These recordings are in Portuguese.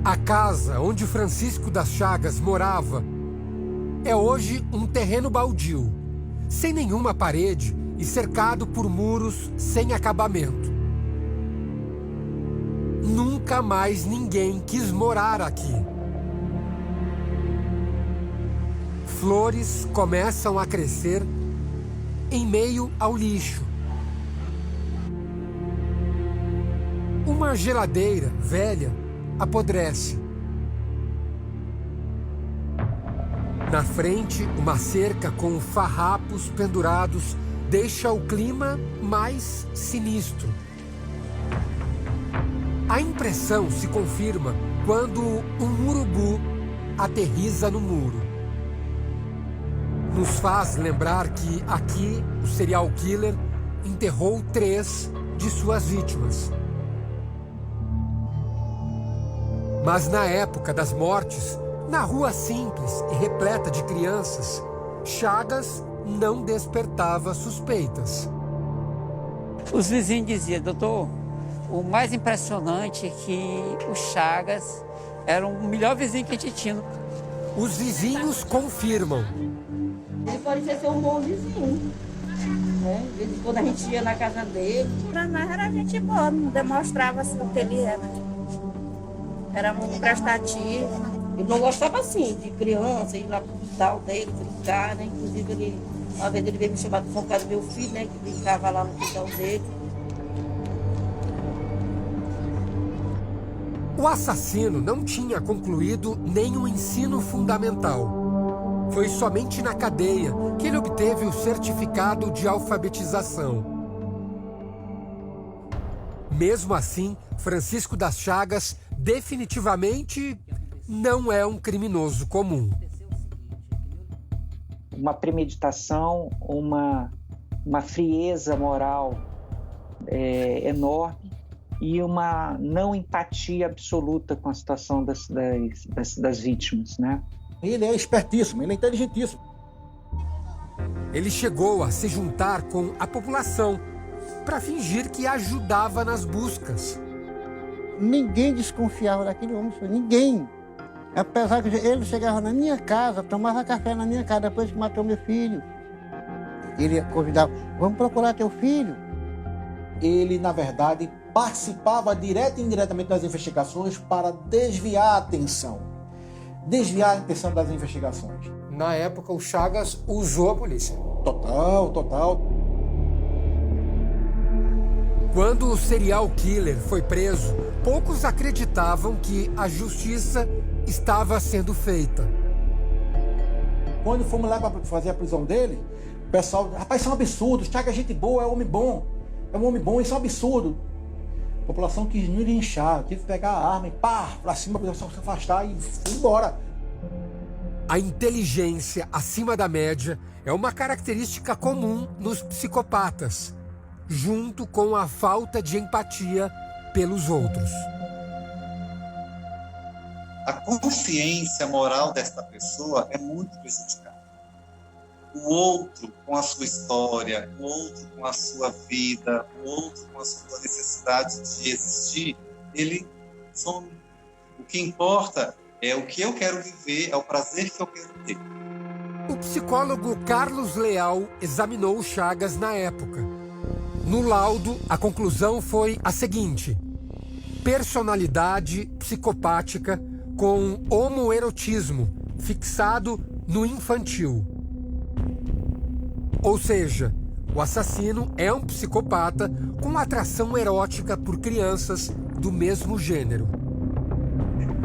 A casa onde Francisco das Chagas morava é hoje um terreno baldio, sem nenhuma parede e cercado por muros sem acabamento. Nunca mais ninguém quis morar aqui. Flores começam a crescer em meio ao lixo. Uma geladeira velha apodrece. Na frente, uma cerca com farrapos pendurados deixa o clima mais sinistro. A impressão se confirma quando um urubu aterriza no muro. Nos faz lembrar que aqui o serial killer enterrou 3 de suas vítimas. Mas na época das mortes, na rua simples e repleta de crianças, Chagas não despertava suspeitas. Os vizinhos diziam: doutor, o mais impressionante é que o Chagas era o melhor vizinho que a gente tinha. Os vizinhos confirmam. Ele parecia ser um bom vizinho. Né? De vez em quando a gente ia na casa dele. Para nós era gente boa, não demonstrava assim o que ele era. Era muito prestativo. Ele não gostava assim de criança, ir lá pro quintal dele, brincar, né? Inclusive, uma vez ele veio me chamar de focar do meu filho, né? Que brincava lá no quintal dele. O assassino não tinha concluído nenhum ensino fundamental. Foi somente na cadeia que ele obteve o certificado de alfabetização. Mesmo assim, Francisco das Chagas definitivamente não é um criminoso comum. Uma premeditação, uma frieza moral enorme e uma não empatia absoluta com a situação das vítimas, né? Ele é espertíssimo, ele é inteligentíssimo. Ele chegou a se juntar com a população para fingir que ajudava nas buscas. Ninguém desconfiava daquele homem, ninguém. Apesar que ele chegava na minha casa, tomava café na minha casa depois que matou meu filho. Ele convidava: vamos procurar teu filho. Ele, na verdade, participava direta e indiretamente das investigações para desviar a atenção das investigações. Na época, o Chagas usou a polícia. Total. Quando o serial killer foi preso, poucos acreditavam que a justiça estava sendo feita. Quando fomos lá para fazer a prisão dele, o pessoal: rapaz, isso é um absurdo, Chagas é gente boa, é um homem bom, isso é um absurdo. A população quis me linchar, tive que pegar a arma e pá, pra cima, para se afastar e fui embora. A inteligência acima da média é uma característica comum nos psicopatas, junto com a falta de empatia pelos outros. A consciência moral desta pessoa é muito prejudicada. O outro com a sua história, o outro com a sua vida, o outro com a sua necessidade de existir, ele some. O que importa é o que eu quero viver, é o prazer que eu quero ter. O psicólogo Carlos Leal examinou o Chagas na época. No laudo, a conclusão foi a seguinte: personalidade psicopática com homoerotismo fixado no infantil. Ou seja, o assassino é um psicopata com atração erótica por crianças do mesmo gênero.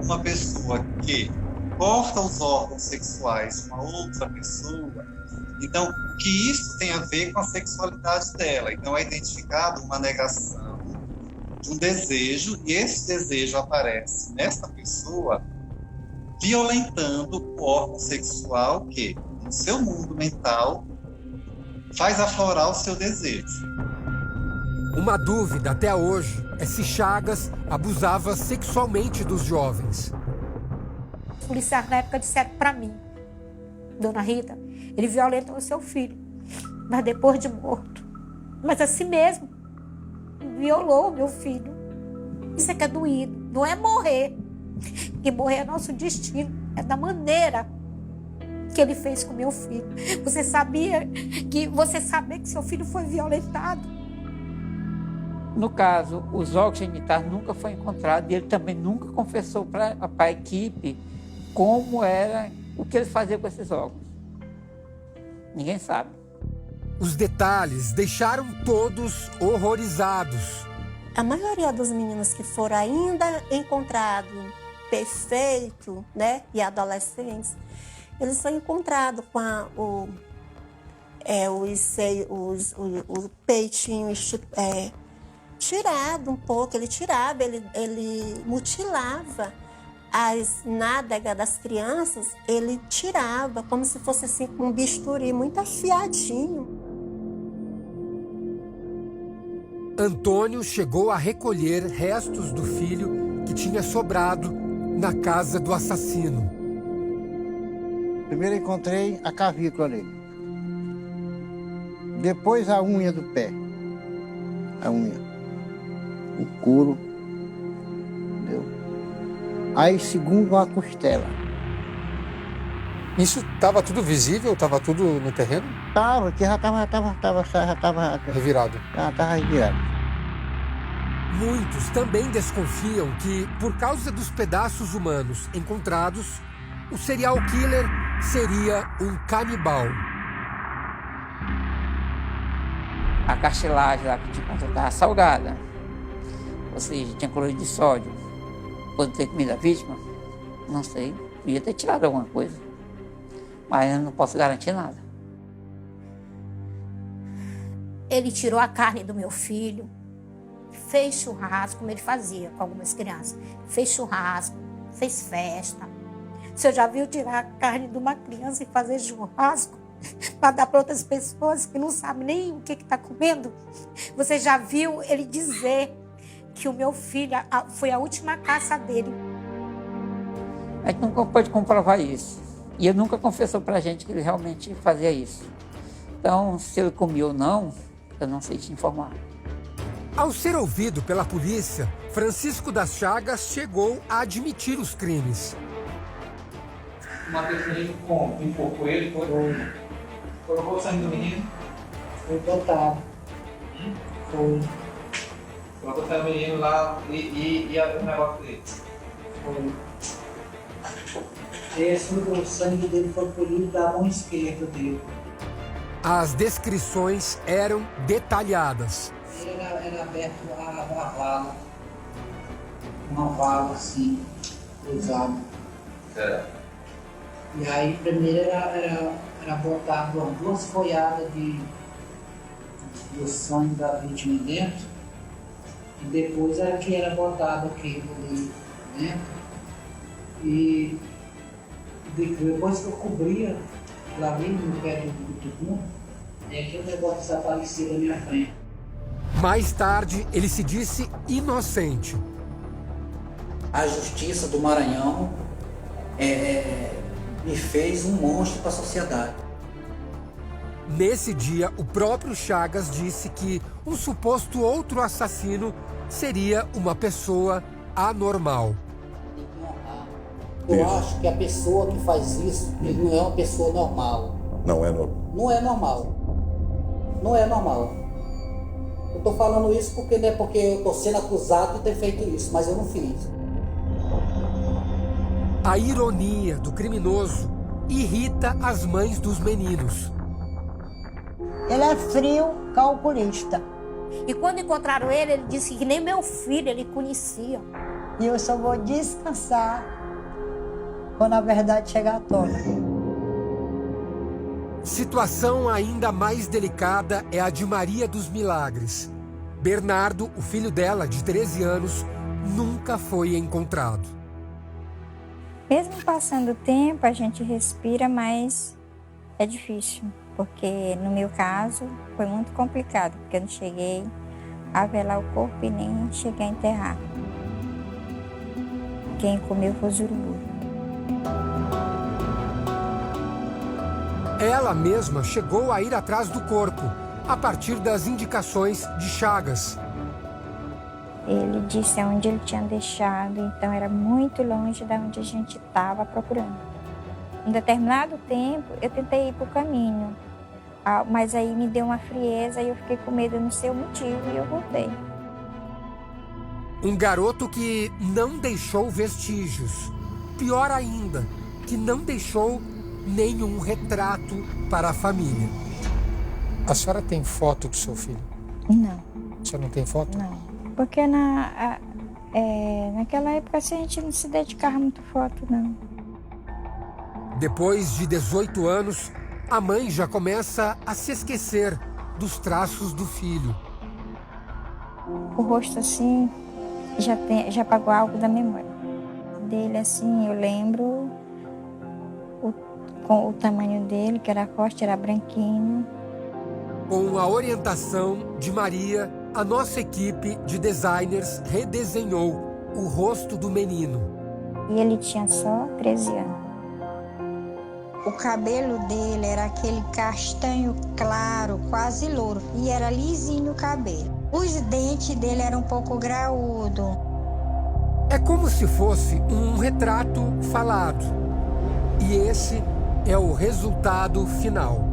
Uma pessoa que corta os órgãos sexuais de uma outra pessoa, então, o que isso tem a ver com a sexualidade dela? Então, é identificado uma negação de um desejo, e esse desejo aparece nesta pessoa violentando o órgão sexual que, no seu mundo mental, faz aflorar o seu desejo. Uma dúvida até hoje é se Chagas abusava sexualmente dos jovens. Os policiais na época disseram para mim: dona Rita, ele violentou o seu filho, mas depois de morto. Mas assim mesmo, violou meu filho. Isso é que é doído, não é morrer. que morrer é nosso destino. É da maneira que ele fez com meu filho. Você saber que seu filho foi violentado. No caso, os órgãos genitais nunca foi encontrado e ele também nunca confessou para a equipe como era, o que ele fazia com esses órgãos. Ninguém sabe. Os detalhes deixaram todos horrorizados. A maioria dos meninos que foram ainda encontrados perfeito, né, e adolescentes, eles são encontrados com o peitinho tirado um pouco, ele tirava, ele mutilava as nádegas das crianças, ele tirava como se fosse assim com um bisturi muito afiadinho. Antônio chegou a recolher restos do filho que tinha sobrado na casa do assassino. Primeiro encontrei a clavícula ali. Depois a unha do pé. A unha. O couro. Entendeu? Aí segundo a costela. Isso estava tudo visível? Estava tudo no terreno? Tava, que já tava Revirado. Já tava revirado. Muitos também desconfiam que, por causa dos pedaços humanos encontrados, o serial killer seria um canibal. A cartilagem lá que tinha encontrado estava salgada, ou seja, tinha cloreto de sódio. Pode ter comido a vítima? Não sei, podia ter tirado alguma coisa, mas eu não posso garantir nada. Ele tirou a carne do meu filho, fez churrasco, como ele fazia com algumas crianças. Fez churrasco, fez festa. Você já viu tirar a carne de uma criança e fazer churrasco para dar para outras pessoas que não sabem nem o que está comendo? Você já viu ele dizer que o meu filho foi a última caça dele? A gente nunca pode comprovar isso. E ele nunca confessou para a gente que ele realmente fazia isso. Então, se ele comia ou não, eu não sei te informar. Ao ser ouvido pela polícia, Francisco das Chagas chegou a admitir os crimes. Uma vez que a gente empurrou ele, colocou o sangue do menino. Foi botado. Foi. Colocou o sangue do menino lá e o negócio dele. Foi. O sangue dele foi colhido da mão esquerda dele. As descrições eram detalhadas. Era aberto a vala. Uma vala assim, cruzada. E aí primeiro era botado duas folhadas do sangue da vítima dentro, e depois era que era botado aquele ali dentro. E depois que eu cobria lá ali no pé do tucum, aquele negócio desaparecia da minha frente. Mais tarde, ele se disse inocente. A justiça do Maranhão me fez um monstro para a sociedade. Nesse dia, o próprio Chagas disse que um suposto outro assassino seria uma pessoa anormal. Eu acho que a pessoa que faz isso, ele não é uma pessoa normal. Não é normal. Não é normal. Não é normal. Eu estou falando isso porque não é porque eu estou sendo acusado de ter feito isso, mas eu não fiz. A ironia do criminoso irrita as mães dos meninos. Ele é frio, calculista. E quando encontraram ele, ele disse que nem meu filho ele conhecia. E eu só vou descansar quando a verdade chegar à tona. Situação ainda mais delicada é a de Maria dos Milagres. Bernardo, o filho dela, de 13 anos, nunca foi encontrado. Mesmo passando o tempo, a gente respira, mas é difícil. Porque no meu caso, foi muito complicado, porque eu não cheguei a velar o corpo e nem cheguei a enterrar. Quem comeu foi os urubus. Ela mesma chegou a ir atrás do corpo, a partir das indicações de Chagas. Ele disse aonde ele tinha deixado, então era muito longe da onde a gente estava procurando. Em determinado tempo, eu tentei ir para o caminho, mas aí me deu uma frieza e eu fiquei com medo, não sei o motivo, e eu voltei. Um garoto que não deixou vestígios. Pior ainda, que não deixou nenhum retrato para a família. A senhora tem foto do seu filho? Não. A senhora não tem foto? Não. Porque naquela época assim, a gente não se dedicava muito à foto, não. Depois de 18 anos, a mãe já começa a se esquecer dos traços do filho. O rosto assim já apagou algo da memória. Dele assim, eu lembro com o tamanho dele, que era forte, era branquinho. Com a orientação de Maria, a nossa equipe de designers redesenhou o rosto do menino. E ele tinha só 13 anos. O cabelo dele era aquele castanho claro, quase louro, e era lisinho o cabelo. Os dentes dele eram um pouco graúdos. É como se fosse um retrato falado. E esse é o resultado final.